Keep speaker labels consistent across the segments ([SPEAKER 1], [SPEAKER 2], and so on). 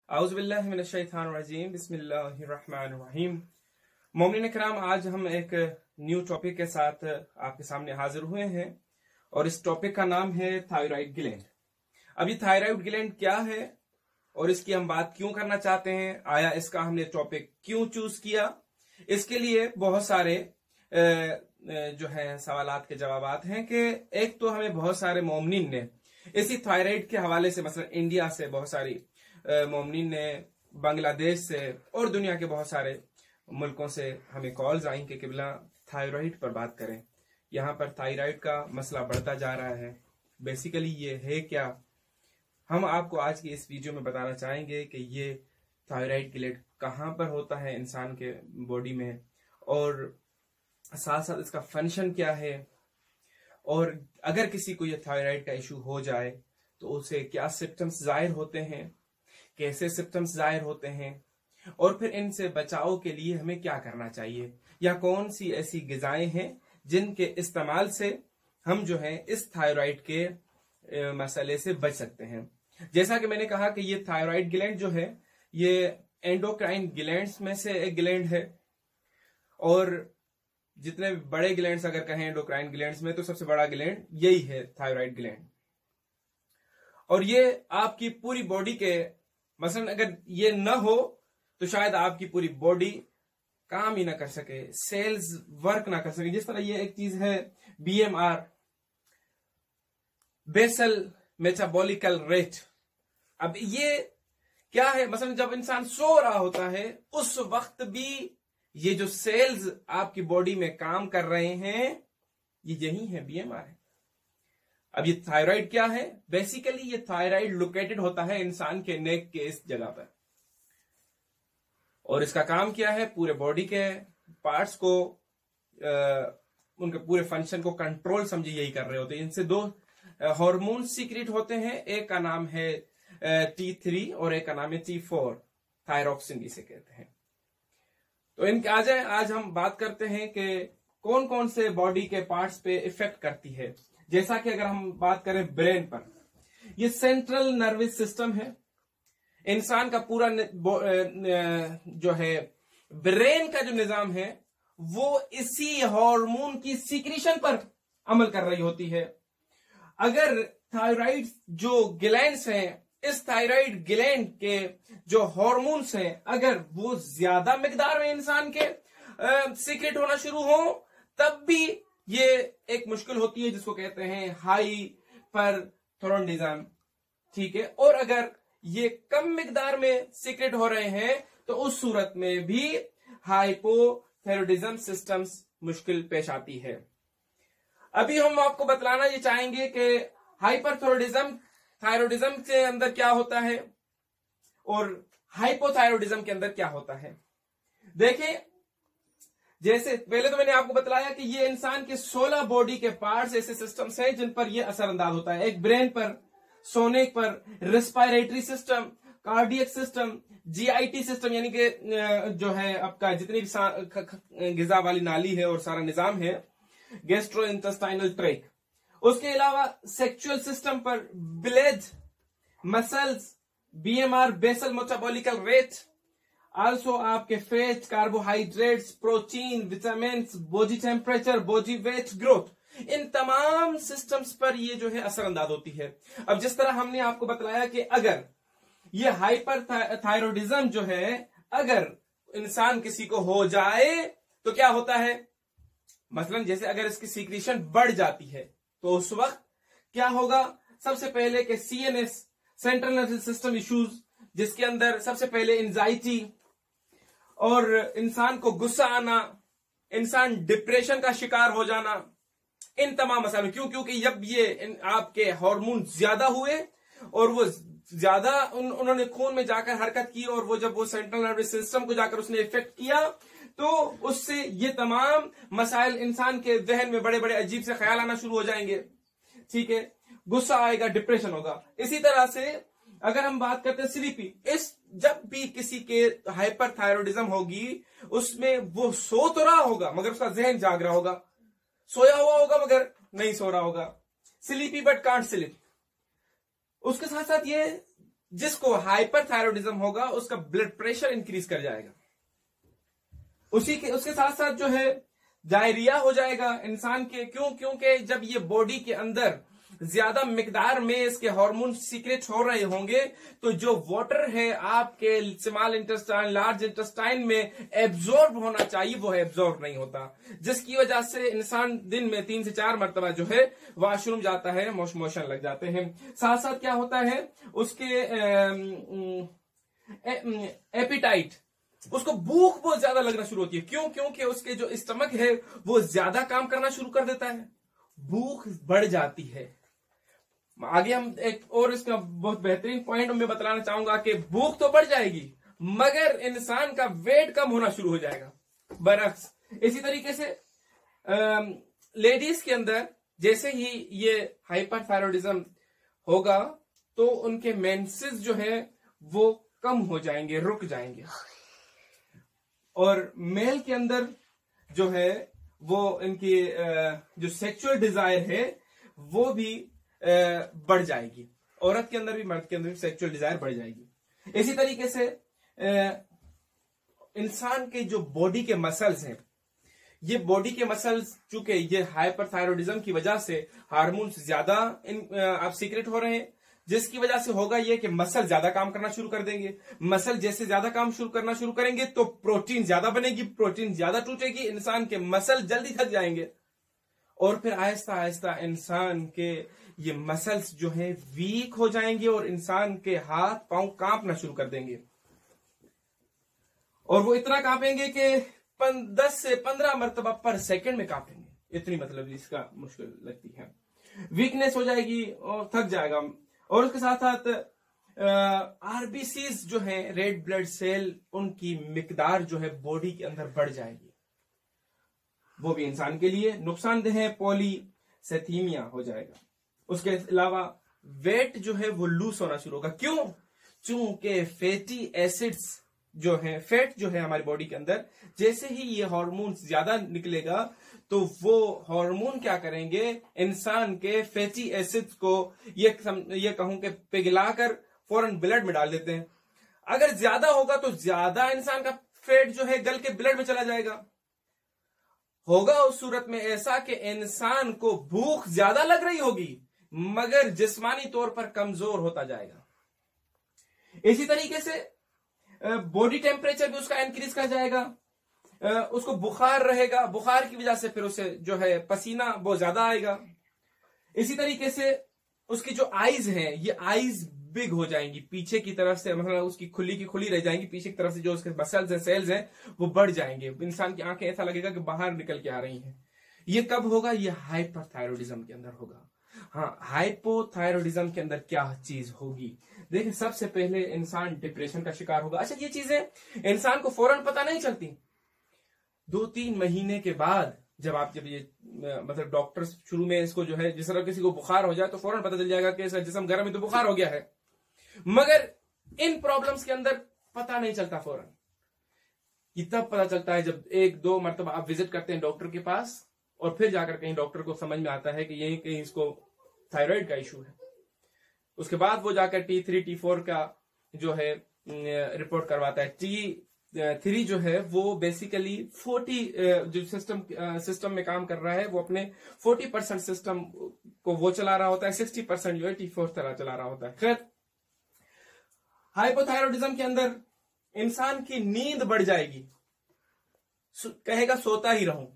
[SPEAKER 1] आउज़ुबिल्लाहि मिनश्शैतानिर्रजीम बिस्मिल्लाहिर्रहमानिर्रहीम। मोमिनीन किराम, आज हम एक न्यू टॉपिक के साथ आपके सामने हाजिर हुए हैं और इस टॉपिक का नाम है थायराइड ग्लैंड। अब ये थायराइड ग्लैंड क्या है और इसकी हम बात क्यों करना चाहते हैं, आया इसका हमने टॉपिक क्यों चूज किया, इसके लिए बहुत सारे जो है सवालात के जवाबात हैं कि एक तो हमें बहुत सारे मोमिनीन ने इसी थायराइड के हवाले से, मसलन इंडिया से बहुत सारी मोमिनीन ने, बांग्लादेश से और दुनिया के बहुत सारे मुल्कों से हमें कॉल्स आई कि किबला थायराइड पर बात करें। यहाँ पर थायराइड का मसला बढ़ता जा रहा है। बेसिकली ये है क्या, हम आपको आज की इस वीडियो में बताना चाहेंगे कि ये थायराइड ग्लैंड कहाँ पर होता है इंसान के बॉडी में, और साथ साथ इसका फंक्शन क्या है, और अगर किसी को ये थायराइड का इशू हो जाए तो उसे क्या सिम्टम्स जाहिर होते हैं, कैसे सिम्टम्स जाहिर होते हैं, और फिर इनसे बचाव के लिए हमें क्या करना चाहिए, या कौन सी ऐसी गिजाएं हैं जिनके इस्तेमाल से हम जो है इस थायराइड के मसले से बच सकते हैं। जैसा कि मैंने कहा कि ये थायराइड ग्लैंड जो है ये एंडोक्राइन ग्लैंड्स में से एक ग्लैंड है, और जितने बड़े ग्लैंड्स अगर कहें एंडोक्राइन ग्लैंड्स में तो सबसे बड़ा ग्लैंड यही है थायराइड ग्लैंड। और ये आपकी पूरी बॉडी के, मसलन अगर ये न हो तो शायद आपकी पूरी बॉडी काम ही ना कर सके, सेल्स वर्क ना कर सके। जिस तरह ये एक चीज है BMR, बेसल मेटाबॉलिकल रेट। अब ये क्या है, मसलन जब इंसान सो रहा होता है उस वक्त भी ये जो सेल्स आपकी बॉडी में काम कर रहे हैं ये यही है, BMR है। अब ये थायराइड क्या है, बेसिकली ये थायराइड लोकेटेड होता है इंसान के नेक के इस जगह पर, और इसका काम क्या है, पूरे बॉडी के पार्ट्स को उनके पूरे फंक्शन को कंट्रोल समझिए यही कर रहे होते हैं। इनसे दो हार्मोन सीक्रेट होते हैं, एक का नाम है T3 और एक का नाम है T4, थायरॉक्सिन इसे कहते हैं। तो इनके आज हम बात करते हैं कि कौन कौन से बॉडी के पार्ट्स पे इफेक्ट करती है। जैसा कि अगर हम बात करें ब्रेन पर, ये सेंट्रल नर्वस सिस्टम है, इंसान का पूरा जो है ब्रेन का जो निजाम है वो इसी हार्मोन की सीक्रेशन पर अमल कर रही होती है। अगर थायराइड जो ग्लैंड्स हैं, इस थायराइड ग्लैंड के जो हार्मोन्स हैं, अगर वो ज्यादा मिकदार में इंसान के सीक्रेट होना शुरू हो तब भी ये एक मुश्किल होती है जिसको कहते हैं हाइपरथायराइडिज्म, ठीक है। और अगर ये कम मिकदार में सीक्रेट हो रहे हैं तो उस सूरत में भी हाइपोथायराइडिज्म सिस्टम्स मुश्किल पेश आती है। अभी हम आपको बतलाना ये चाहेंगे कि हाइपरथायराइडिज्म, थायराइडिज्म के अंदर क्या होता है और हाइपोथायराइडिज्म के अंदर क्या होता है। देखें, जैसे पहले तो मैंने आपको बतलाया कि ये इंसान के 16 बॉडी के पार्ट्स ऐसे सिस्टम्स हैं जिन पर ये असरअंदाज होता है। एक ब्रेन पर, सोनिक पर, respiratory system, cardiac system, GIT system यानी कि जो है आपका जितनी भी गिजा वाली नाली है और सारा निजाम है, गैस्ट्रो इंटेस्टाइनल ट्रैक्ट। उसके अलावा सेक्सुअल सिस्टम पर blood, muscles, BMR, basal metabolical rate, also आपके fat, carbohydrates, protein, vitamin, body temperature, body weight, growth, इन तमाम सिस्टम्स पर ये जो है असरअंदाज होती है। अब जिस तरह हमने आपको बतलाया कि अगर ये हाइपरथायराइडिज्म जो है अगर इंसान किसी को हो जाए तो क्या होता है, मसलन जैसे अगर इसकी सीक्रेशन बढ़ जाती है तो उस वक्त क्या होगा, सबसे पहले के CNS, central nervous system issues, जिसके अंदर सबसे पहले एंजाइटी और इंसान को गुस्सा आना, इंसान डिप्रेशन का शिकार हो जाना, इन तमाम मसालों क्योंकि जब ये आपके हार्मोन ज्यादा हुए और वो ज्यादा उन्होंने खून में जाकर हरकत की, और वो जब वो सेंट्रल नर्वस सिस्टम को जाकर उसने इफेक्ट किया तो उससे ये तमाम मसाइल इंसान के जहन में बड़े बड़े अजीब से ख्याल आना शुरू हो जाएंगे, ठीक है। गुस्सा आएगा, डिप्रेशन होगा। इसी तरह से अगर हम बात करते हैं स्लीपी, जब भी किसी के हाइपरथायराइडिज्म होगी उसमें वो सो तो रहा होगा मगर उसका जहन जाग रहा होगा, सोया हुआ होगा मगर नहीं सो रहा होगा, स्लीपी बट कांट स्लीप। उसके साथ साथ ये जिसको हाइपरथायरॉयडिज्म होगा उसका ब्लड प्रेशर इंक्रीज कर जाएगा। उसके साथ साथ जो है डायरिया हो जाएगा इंसान के। क्योंकि जब ये बॉडी के अंदर ज्यादा मिकदार में इसके हार्मोन सीक्रेट हो रहे होंगे तो जो वाटर है आपके स्मॉल इंटेस्टाइन लार्ज इंटेस्टाइन में एब्जॉर्ब होना चाहिए वो एब्जॉर्ब नहीं होता, जिसकी वजह से इंसान दिन में 3 से 4 मरतबा जो है वॉशरूम जाता है, मोशन लग जाते हैं। साथ साथ क्या होता है उसके एपिटाइट, उसको भूख बहुत ज्यादा लगना शुरू होती है। क्योंकि उसके जो स्टमक है वो ज्यादा काम करना शुरू कर देता है, भूख बढ़ जाती है। आगे हम एक और इसका बहुत बेहतरीन पॉइंट मैं बताना चाहूंगा कि भूख तो बढ़ जाएगी मगर इंसान का वेट कम होना शुरू हो जाएगा बरक्स। इसी तरीके से लेडीज के अंदर जैसे ही ये हाइपरथायरॉयडिज्म होगा तो उनके मेंसेस जो है वो कम हो जाएंगे, रुक जाएंगे। और मेल के अंदर जो है वो इनकी जो सेक्सुअल डिजायर है वो भी बढ़ जाएगी। औरत के अंदर भी मर्द के अंदर भी सेक्सुअल डिजायर बढ़ जाएगी। इसी तरीके से इंसान के जो बॉडी के मसल्स हैं, ये बॉडी के मसल्स चूंकि ये हाइपरथायरॉयडिज्म की वजह से हार्मोन्स ज्यादा आप सीक्रेट हो रहे हैं, जिसकी वजह से होगा ये कि मसल ज्यादा काम करना शुरू कर देंगे। मसल जैसे ज्यादा काम करना शुरू करेंगे तो प्रोटीन ज्यादा बनेगी, प्रोटीन ज्यादा टूटेगी, इंसान के मसल जल्दी थक जाएंगे और फिर आहिस्ता आहिस्ता इंसान के ये मसल्स जो है वीक हो जाएंगे और इंसान के हाथ पांव कांपना शुरू कर देंगे। और वो इतना कांपेंगे कि 10 से 15 मरतबा पर सेकंड में कांपेंगे, इतनी मतलब इसका मुश्किल लगती है। वीकनेस हो जाएगी और थक जाएगा। और उसके साथ साथ आरबीसीज जो है रेड ब्लड सेल, उनकी मिकदार जो है बॉडी के अंदर बढ़ जाएगी, वो भी इंसान के लिए नुकसानदेह है। पॉलीसेथीमिया हो जाएगा। उसके अलावा वेट जो है वो लूज होना शुरू होगा। क्यों? चूंकि फैटी एसिड्स जो है, फैट जो है हमारी बॉडी के अंदर, जैसे ही ये हार्मोन ज्यादा निकलेगा तो वो हार्मोन क्या करेंगे, इंसान के फैटी एसिड्स को ये कहूं कि पिघलाकर फौरन ब्लड में डाल देते हैं। अगर ज्यादा होगा तो ज्यादा इंसान का फैट जो है गल के ब्लड में चला जाएगा। होगा उस सूरत में ऐसा कि इंसान को भूख ज्यादा लग रही होगी मगर जिस्मानी तौर पर कमजोर होता जाएगा। इसी तरीके से बॉडी टेम्परेचर भी उसका इंक्रीज कर जाएगा, उसको बुखार रहेगा, बुखार की वजह से फिर उसे जो है पसीना बहुत ज्यादा आएगा। इसी तरीके से उसकी जो आईज हैं ये आईज बिग हो जाएंगी, पीछे की तरफ से मतलब उसकी खुली की खुली रह जाएंगी, पीछे की तरफ से जो उसके मसल्स हैं, सेल्स हैं वो बढ़ जाएंगे। इंसान की आंखें ऐसा लगेगा कि बाहर निकल के आ रही हैं। ये कब होगा? ये हाइपरथायरॉयडिज्म के अंदर होगा। हाँ, हाइपोथायरॉयडिज्म के अंदर क्या चीज होगी? देखिए, सबसे पहले इंसान डिप्रेशन का शिकार होगा। अच्छा, ये चीजें इंसान को फौरन पता नहीं चलती। 2-3 महीने के बाद जब ये मतलब डॉक्टर शुरू में इसको जो है, जिस तरह किसी को बुखार हो जाए तो फौरन पता चल जाएगा कि इसका जिस्म गर्म है तो बुखार हो गया है, मगर इन प्रॉब्लम्स के अंदर पता नहीं चलता फौरन। ये तब पता चलता है जब 1-2 मरतबा आप विजिट करते हैं डॉक्टर के पास और फिर जाकर कहीं डॉक्टर को समझ में आता है कि यही कहीं इसको थायराइड का इशू है। उसके बाद वो जाकर T3 T4 का जो है रिपोर्ट करवाता है। T3 जो है वो बेसिकली 40 जो सिस्टम में काम कर रहा है वो अपने 40% सिस्टम को वो चला रहा होता है, 60% जो है T4 तरह चला रहा होता है। खैर, हाइपोथायरॉयडिज्म के अंदर इंसान की नींद बढ़ जाएगी, कहेगा सोता ही रहूं,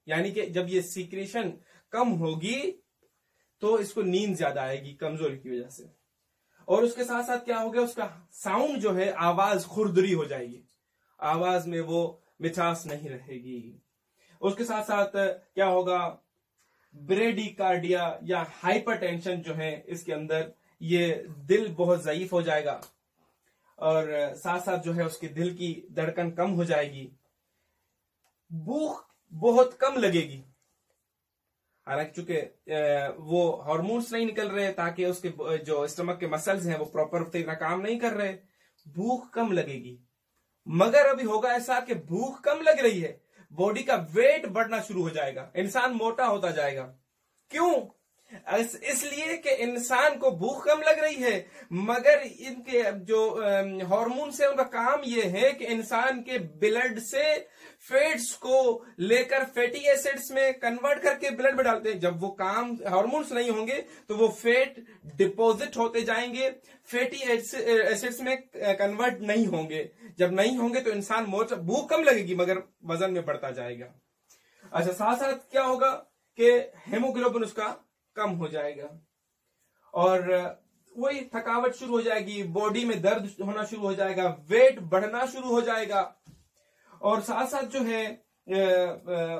[SPEAKER 1] यानी कि जब ये सीक्रेशन कम होगी तो इसको नींद ज्यादा आएगी कमजोरी की वजह से। और उसके साथ साथ क्या हो गया, उसका साउंड जो है, आवाज खुरदरी हो जाएगी, आवाज में वो मिठास नहीं रहेगी। उसके साथ साथ क्या होगा, ब्रेडिकार्डिया या हाइपरटेंशन जो है इसके अंदर, ये दिल बहुत ज़ईफ हो जाएगा और साथ साथ जो है उसके दिल की धड़कन कम हो जाएगी, भूख बहुत कम लगेगी। हालांकि चूंकि वो हार्मोन्स नहीं निकल रहे ताकि उसके जो स्टमक के मसल्स हैं वो प्रॉपर तरीका काम नहीं कर रहे, भूख कम लगेगी। मगर अभी होगा ऐसा कि भूख कम लग रही है, बॉडी का वेट बढ़ना शुरू हो जाएगा, इंसान मोटा होता जाएगा। क्यों? इसलिए कि इंसान को भूख कम लग रही है, मगर इनके जो हार्मोन्स है उनका काम ये है कि इंसान के ब्लड से फैट्स को लेकर फैटी एसिड्स में कन्वर्ट करके ब्लड में डालते हैं। जब वो काम हार्मोन्स नहीं होंगे तो वो फैट डिपॉजिट होते जाएंगे, फैटी एसिड्स में कन्वर्ट नहीं होंगे। जब नहीं होंगे तो इंसान भूख कम लगेगी मगर वजन में बढ़ता जाएगा। अच्छा, साथ साथ क्या होगा कि हेमोग्लोबिन उसका कम हो जाएगा और वही थकावट शुरू हो जाएगी, बॉडी में दर्द होना शुरू हो जाएगा, वेट बढ़ना शुरू हो जाएगा और साथ साथ जो है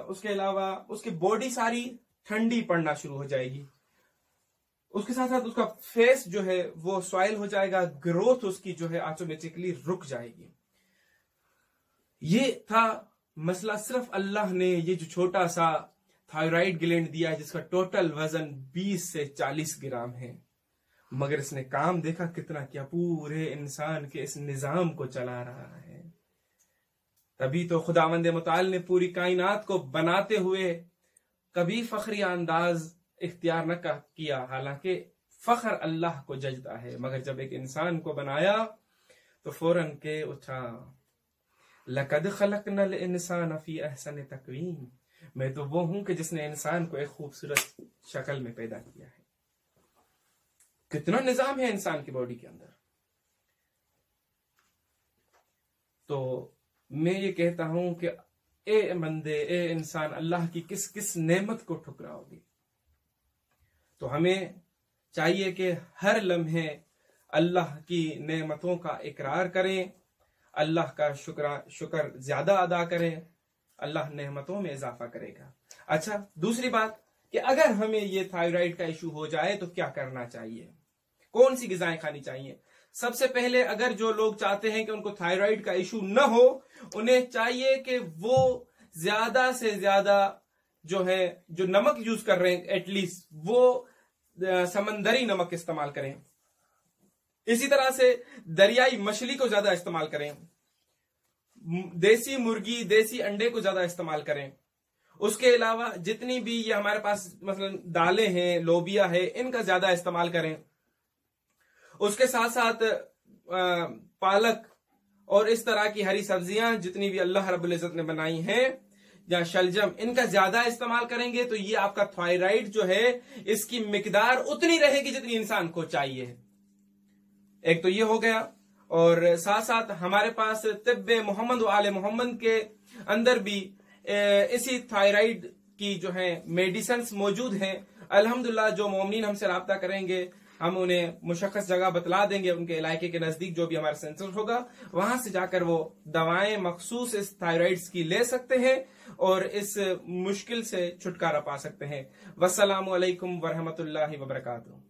[SPEAKER 1] उसके अलावा उसकी बॉडी सारी ठंडी पड़ना शुरू हो जाएगी। उसके साथ साथ उसका फेस जो है वो सॉइल हो जाएगा, ग्रोथ उसकी जो है ऑटोमेटिकली रुक जाएगी। ये था मसला। सिर्फ अल्लाह ने ये जो छोटा सा थायराइड ग्लैंड दिया है जिसका टोटल वजन 20 से 40 ग्राम है, मगर इसने काम देखा कितना किया, पूरे इंसान के इस निजाम को चला रहा है। तभी तो खुदावंद मुताल ने पूरी कायनात को बनाते हुए कभी फखरी अंदाज इख्तियार न किया, हालांकि फख्र अल्लाह को जजता है, मगर जब एक इंसान को बनाया तो फौरन के उठा, लकद खलकनल इंसान फी अहसन तकवीम, मैं तो वो हूं कि जिसने इंसान को एक खूबसूरत शक्ल में पैदा किया है। कितना निजाम है इंसान की बॉडी के अंदर। तो मैं ये कहता हूं कि ए बंदे, ए इंसान, अल्लाह की किस किस नेमत को ठुकराओगे। तो हमें चाहिए कि हर लम्हे अल्लाह की नेमतों का इकरार करें, अल्लाह का शुक्र ज्यादा अदा करें, अल्लाह नेमतों में इजाफा करेगा। अच्छा, दूसरी बात कि अगर हमें ये थायराइड का इशू हो जाए तो क्या करना चाहिए, कौन सी गिजाएं खानी चाहिए। सबसे पहले अगर जो लोग चाहते हैं कि उनको थायराइड का इशू न हो, उन्हें चाहिए कि वो ज्यादा से ज्यादा जो है जो नमक यूज कर रहे हैं एटलीस्ट वो समंदरी नमक इस्तेमाल करें। इसी तरह से दरियाई मछली को ज्यादा इस्तेमाल करें, देसी मुर्गी, देसी अंडे को ज्यादा इस्तेमाल करें। उसके अलावा जितनी भी ये हमारे पास मसलन दालें हैं, लोबिया है, इनका ज्यादा इस्तेमाल करें। उसके साथ साथ पालक और इस तरह की हरी सब्जियां जितनी भी अल्लाह रब्बुल इज्जत ने बनाई हैं या शलजम, इनका ज्यादा इस्तेमाल करेंगे तो ये आपका थायराइड जो है इसकी मिकदार उतनी रहेगी जितनी इंसान को चाहिए। एक तो ये हो गया, और साथ साथ हमारे पास तिब्बे मोहम्मद व आले मोहम्मद के अंदर भी इसी थायराइड की जो है मेडिसिन मौजूद हैं। अल्हम्दुलिल्लाह जो मोमिनीन हमसे राब्ता करेंगे हम उन्हें मुशख्खस जगह बतला देंगे, उनके इलाके के नजदीक जो भी हमारा सेंटर होगा वहां से जाकर वो दवाएं मखसूस इस थायराइड्स की ले सकते हैं और इस मुश्किल से छुटकारा पा सकते हैं। वस्सलामु अलैकुम वरहमतुल्लाहि वबरकातुहू।